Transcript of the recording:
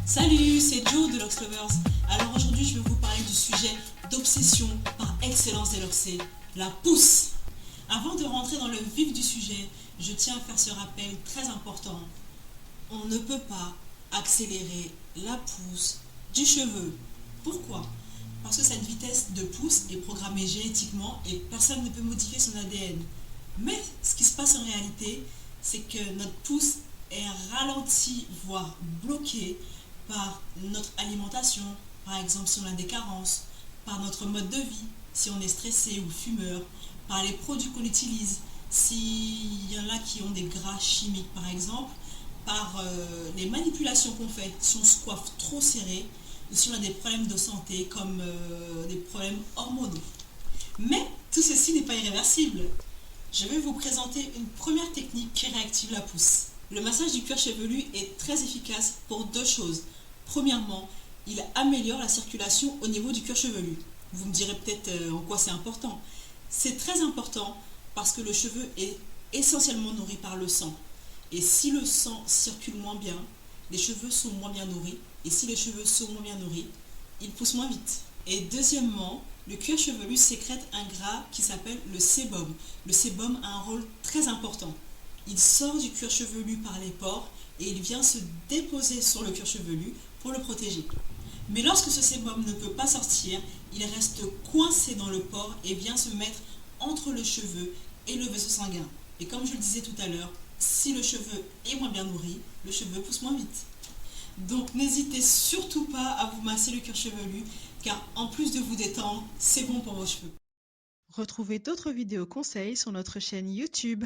Salut, c'est Joe de Locks Lovers. Alors aujourd'hui, je vais vous parler du sujet d'obsession par excellence des Locksés, la pousse. Avant de rentrer dans le vif du sujet, je tiens à faire ce rappel très important. On ne peut pas accélérer la pousse du cheveu. Pourquoi? Parce que cette vitesse de pousse est programmée génétiquement et personne ne peut modifier son ADN. Mais ce qui se passe en réalité, c'est que notre pousse est ralentie, voire bloquée par notre alimentation, par exemple si on a des carences, par notre mode de vie, si on est stressé ou fumeur, par les produits qu'on utilise, s'il y en a qui ont des gras chimiques par exemple, par les manipulations qu'on fait, si on se coiffe trop serré, ou si on a des problèmes de santé comme des problèmes hormonaux. Mais tout ceci n'est pas irréversible. Je vais vous présenter une première technique qui réactive la pousse. Le massage du cuir chevelu est très efficace pour deux choses. Premièrement, il améliore la circulation au niveau du cuir chevelu. Vous me direz peut-être en quoi c'est important. C'est très important parce que le cheveu est essentiellement nourri par le sang. Et si le sang circule moins bien, les cheveux sont moins bien nourris. Et si les cheveux sont moins bien nourris, ils poussent moins vite. Et deuxièmement, le cuir chevelu sécrète un gras qui s'appelle le sébum. Le sébum a un rôle très important. Il sort du cuir chevelu par les pores et il vient se déposer sur le cuir chevelu pour le protéger. Mais lorsque ce sébum ne peut pas sortir, il reste coincé dans le pore et vient se mettre entre le cheveu et le vaisseau sanguin. Et comme je le disais tout à l'heure, si le cheveu est moins bien nourri, le cheveu pousse moins vite. Donc n'hésitez surtout pas à vous masser le cuir chevelu, car en plus de vous détendre, c'est bon pour vos cheveux. Retrouvez d'autres vidéos conseils sur notre chaîne YouTube.